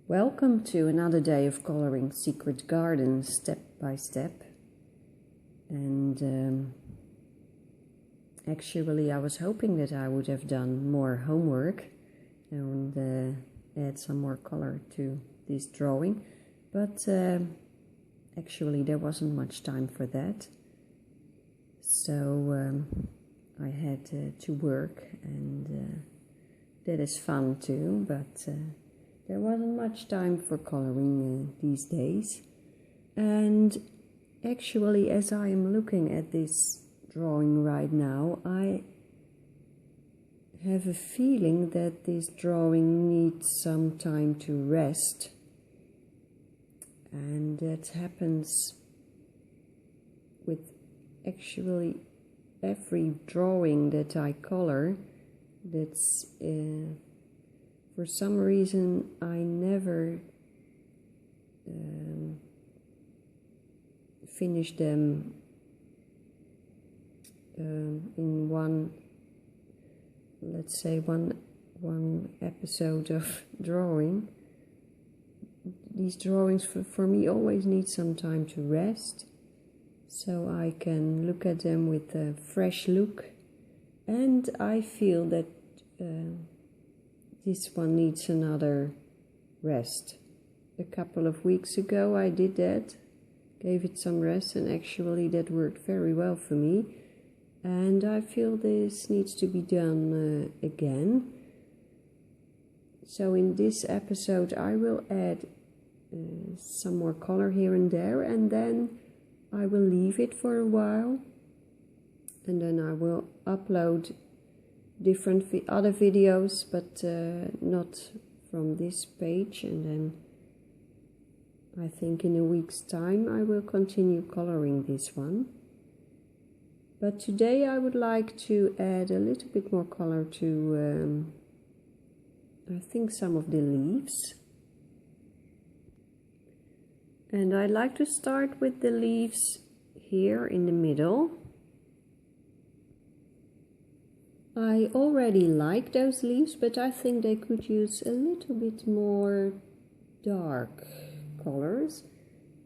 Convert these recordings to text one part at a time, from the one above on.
Welcome to another day of coloring Secret Garden step by step. And actually I was hoping that I would have done more homework and add some more color to this drawing, but actually there wasn't much time for that. So I had to work, and that is fun too, but there wasn't much time for coloring these days. And actually, as I am looking at this drawing right now, I have a feeling that this drawing needs some time to rest. And that happens with actually every drawing that I color. That's for some reason I never finish them in one, let's say one episode of drawing. These drawings for me always need some time to rest, so I can look at them with a fresh look, and I feel that this one needs another rest. A couple of weeks ago I did that, gave it some rest, and actually that worked very well for me, and I feel this needs to be done again. So in this episode I will add some more color here and there, and then I will leave it for a while, and then I will upload different other videos, but not from this page, and then I think in a week's time I will continue coloring this one. But today I would like to add a little bit more color to I think some of the leaves. And I'd like to start with the leaves here in the middle. I already like those leaves, but I think they could use a little bit more dark colors.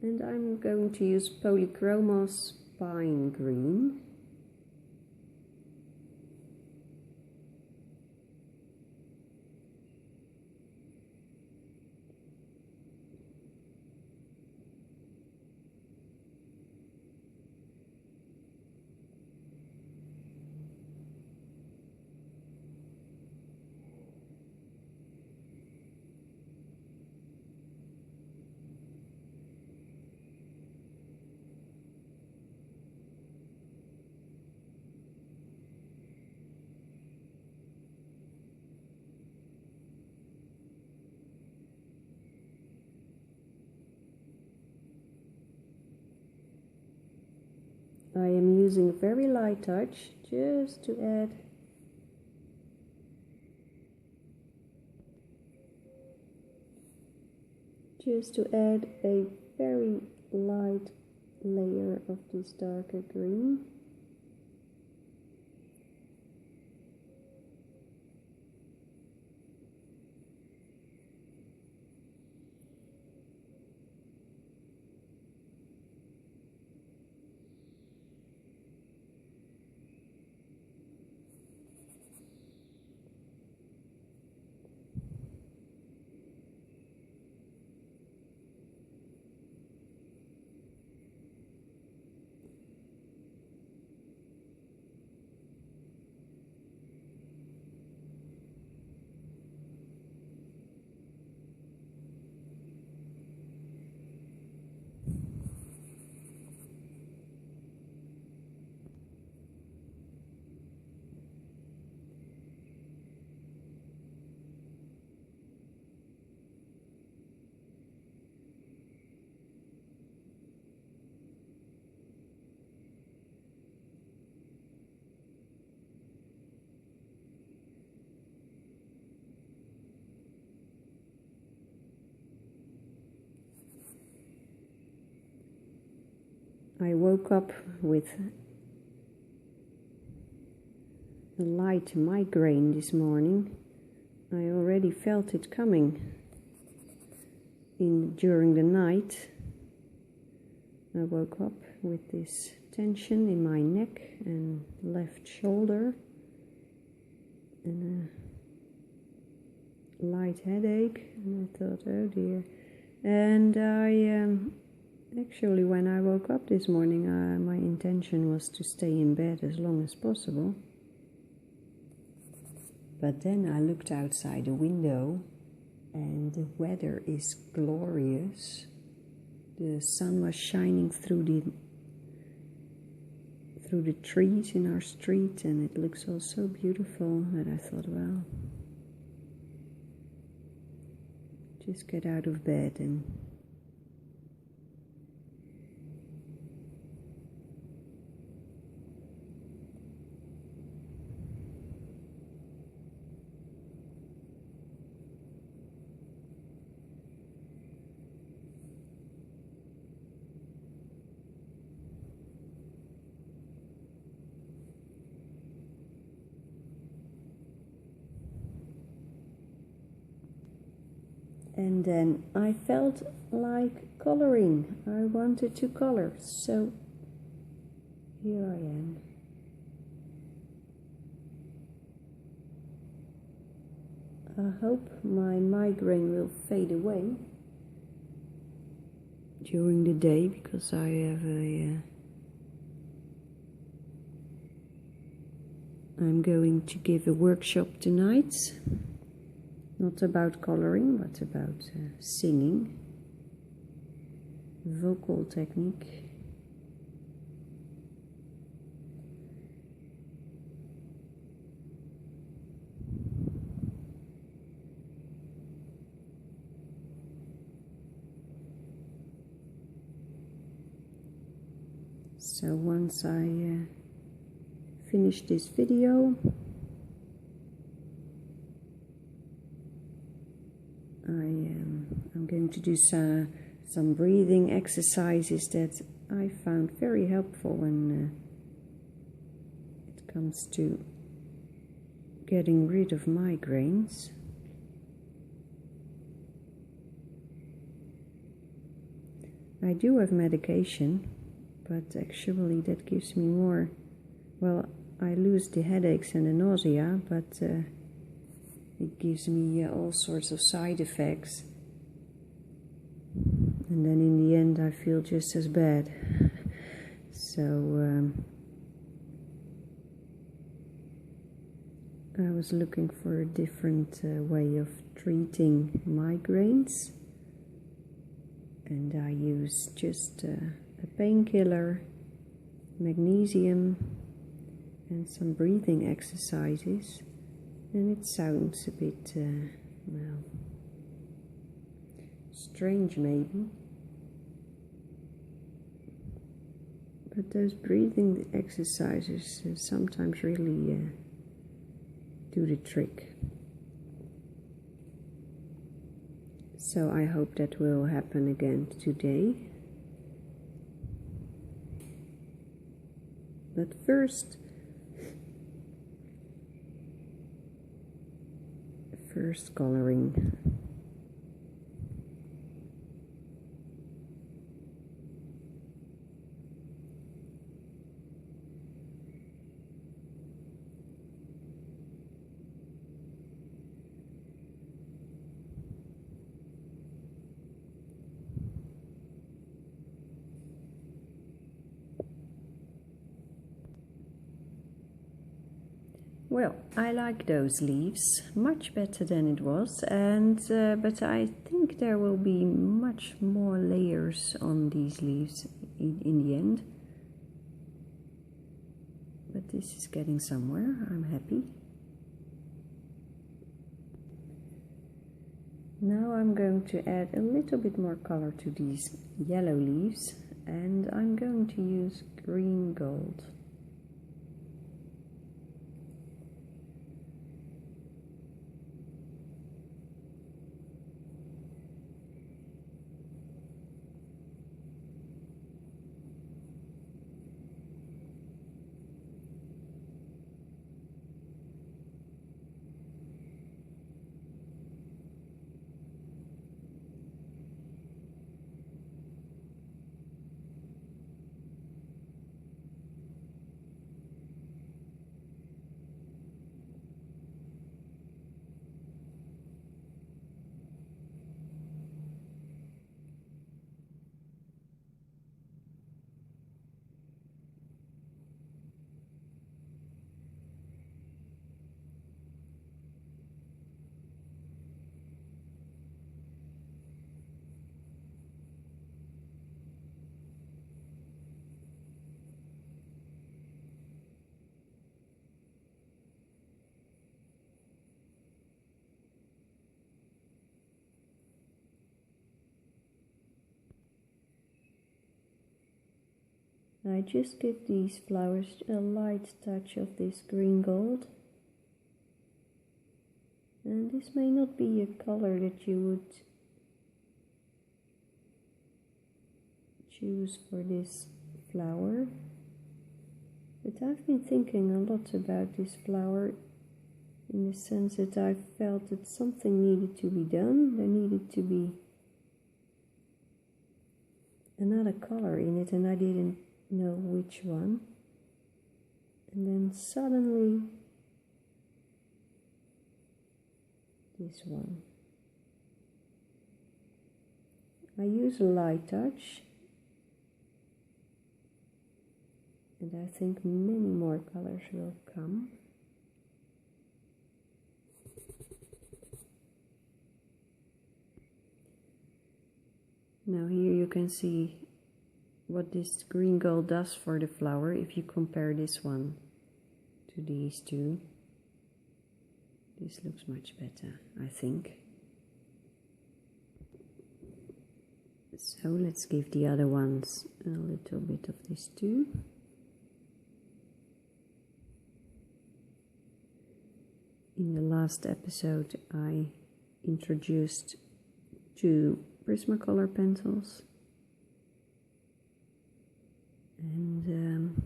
And I'm going to use Polychromos Pine Green. I am using a very light touch just to add a very light layer of this darker green. I woke up with a light migraine this morning. I already felt it coming. during the night, I woke up with this tension in my neck and left shoulder and a light headache, and I thought, oh dear. And actually, when I woke up this morning, my intention was to stay in bed as long as possible. But then I looked outside the window and the weather is glorious. The sun was shining through the trees in our street, and it looks all so beautiful that I thought, well, just get out of bed and and then I felt like coloring. I wanted to color, so here I am. I hope my migraine will fade away during the day, because I have I'm going to give a workshop tonight. Not about coloring, but about singing, vocal technique. So once I finish this video, I'm going to do some breathing exercises that I found very helpful when it comes to getting rid of migraines. I do have medication, but actually that gives me more, well, I lose the headaches and the nausea, but it gives me all sorts of side effects, and then in the end I feel just as bad. So I was looking for a different way of treating migraines, and I use just a painkiller, magnesium, and some breathing exercises. And it sounds a bit, well, strange maybe, but those breathing exercises sometimes really do the trick. So I hope that will happen again today. But first coloring. Well, I like those leaves much better than it was, and but I think there will be much more layers on these leaves in the end. But this is getting somewhere. I'm happy. Now I'm going to add a little bit more color to these yellow leaves, and I'm going to use green gold. I just give these flowers a light touch of this green gold. And this may not be a color that you would choose for this flower, but I've been thinking a lot about this flower in the sense that I felt that something needed to be done. There needed to be another color in it, and I didn't know which one. And then suddenly this one. I use a light touch, and I think many more colors will come. Now here you can see what this green gold does for the flower if you compare this one to these two. This looks much better, I think. So let's give the other ones a little bit of this too. In the last episode I introduced 2 Prismacolor pencils, and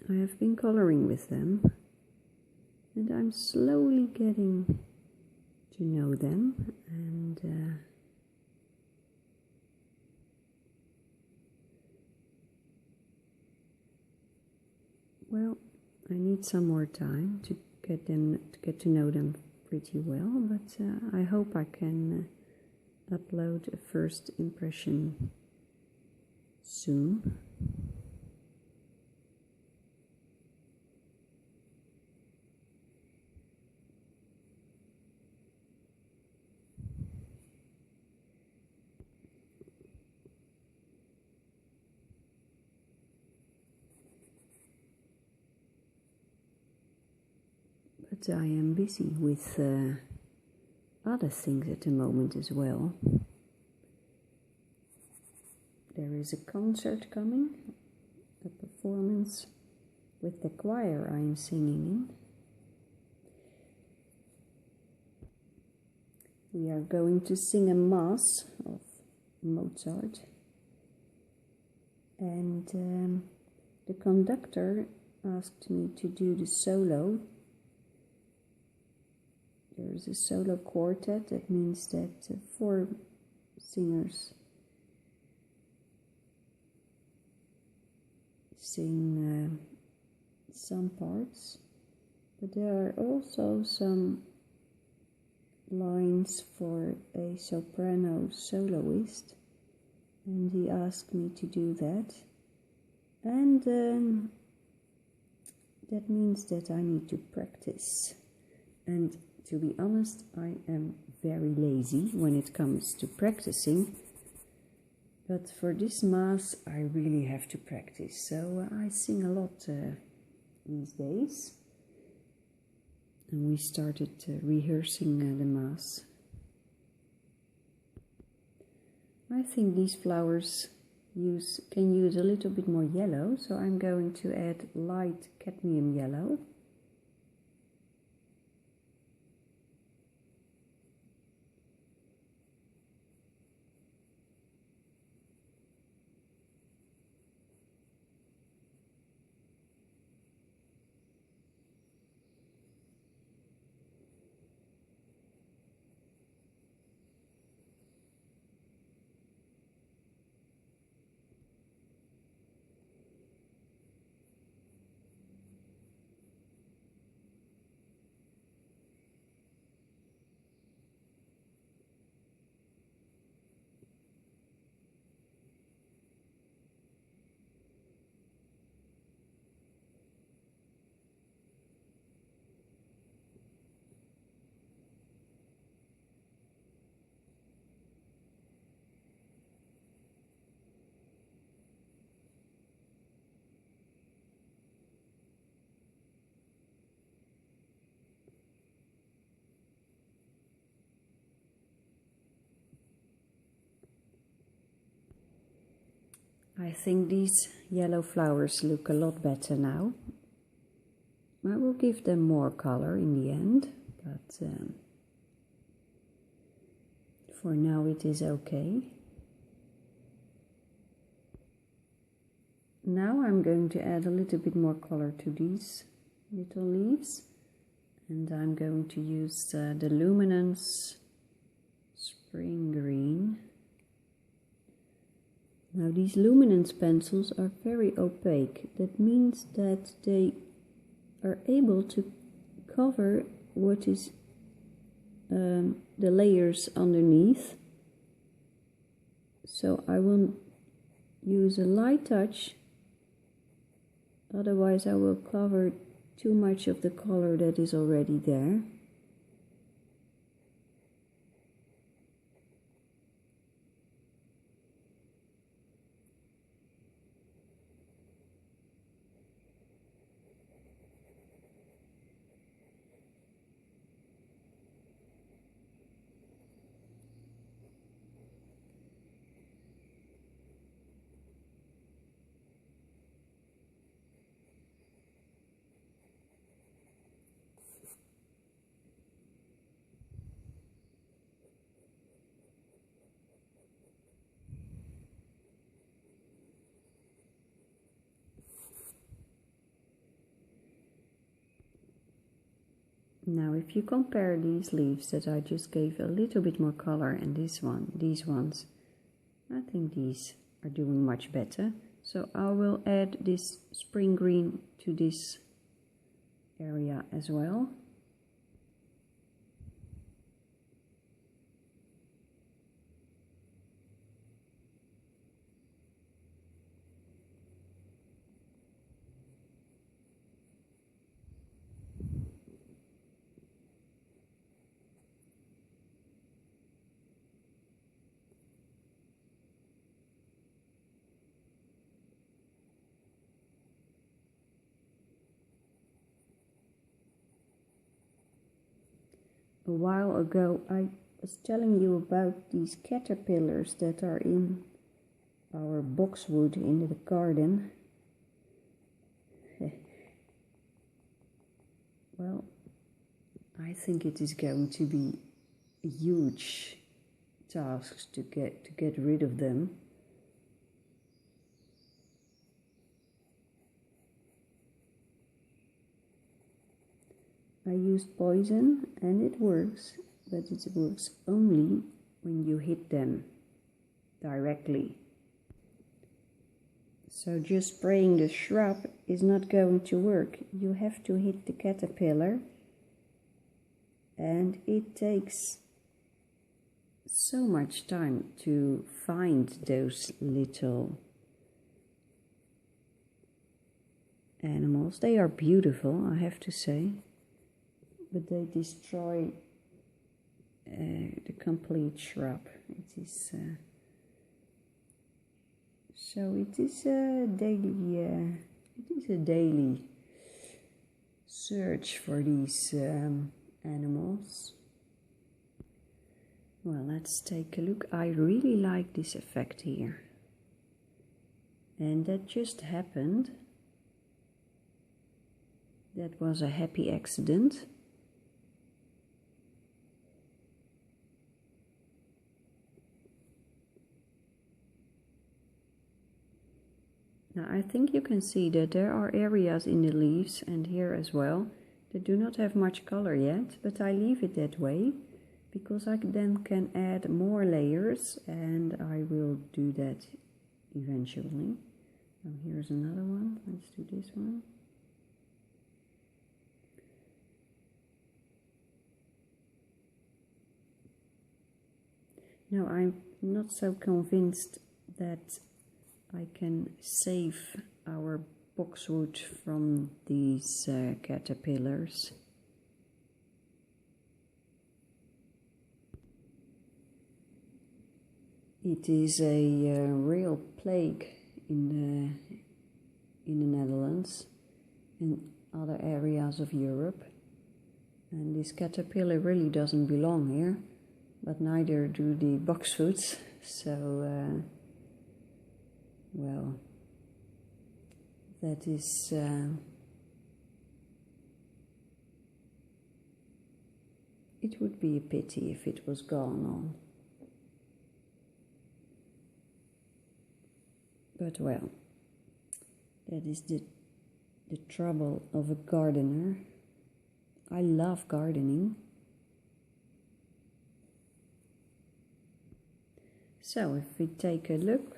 I have been coloring with them, and I'm slowly getting to know them, and well, I need some more time to get to know them pretty well, but I hope I can upload a first impression soon. But I am busy with other things at the moment as well. There is a concert coming, a performance with the choir I am singing in. We are going to sing a mass of Mozart, and the conductor asked me to do the solo. There's a solo quartet. That means that 4 singers sing some parts, but there are also some lines for a soprano soloist, and he asked me to do that, and that means that I need to practice. And to be honest, I am very lazy when it comes to practicing, but for this mass I really have to practice, so I sing a lot these days, and we started rehearsing the mass. I think these flowers can use a little bit more yellow, so I'm going to add light cadmium yellow. I think these yellow flowers look a lot better now. I will give them more color in the end, but for now it is okay. Now I'm going to add a little bit more color to these little leaves, and I'm going to use the Luminance Spring Green. Now these Luminance pencils are very opaque. That means that they are able to cover what is the layers underneath. So I will use a light touch, otherwise I will cover too much of the color that is already there. Now if you compare these leaves that I just gave a little bit more color and these ones, I think these are doing much better. So I will add this spring green to this area as well. A while ago I was telling you about these caterpillars that are in our boxwood in the garden. Well, I think it is going to be a huge task to get rid of them. I used poison and it works, but it works only when you hit them directly. So just spraying the shrub is not going to work. You have to hit the caterpillar, and it takes so much time to find those little animals. They are beautiful, I have to say, but they destroy the complete shrub. It is so it is a daily search for these animals. Well, let's take a look. I really like this effect here, and that just happened. That was a happy accident. Now I think you can see that there are areas in the leaves and here as well that do not have much color yet, but I leave it that way because I then can add more layers, and I will do that eventually. Now here's another one. Let's do this one. Now I'm not so convinced that I can save our boxwood from these caterpillars. It is a real plague in the Netherlands and other areas of Europe, and this caterpillar really doesn't belong here, but neither do the boxwoods. So well, that is it would be a pity if it was gone on. But well, that is the trouble of a gardener. I love gardening. So if we take a look,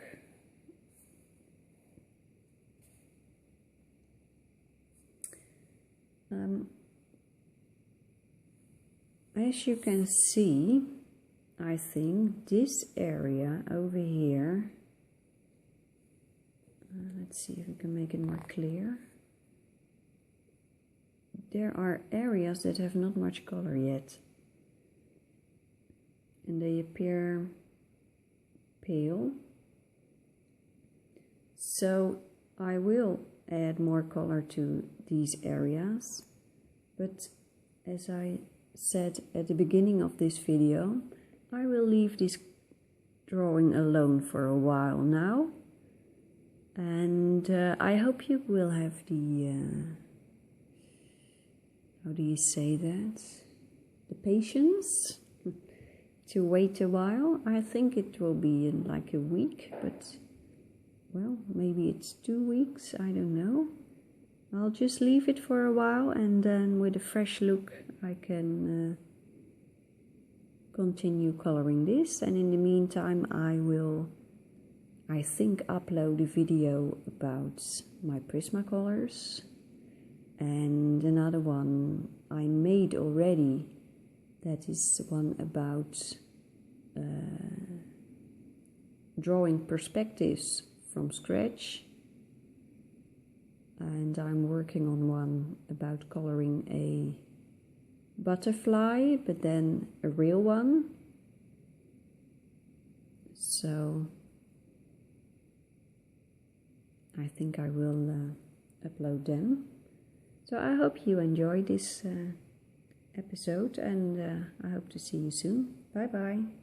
as you can see, I think this area over here, let's see if we can make it more clear. There are areas that have not much color yet, and they appear pale. So I will add more color to these areas, but as I said at the beginning of this video, I will leave this drawing alone for a while now, and I hope you will have the how do you say that, the patience to wait a while. I think it will be in like a week, but well, maybe it's 2 weeks, I don't know. I'll just leave it for a while, and then with a fresh look I can continue coloring this. And in the meantime I will, I think, upload a video about my Prismacolors, and another one I made already, that is one about drawing perspectives from scratch, and I'm working on one about coloring a butterfly, but then a real one. So I think I will upload them. So I hope you enjoyed this episode, and I hope to see you soon. Bye bye.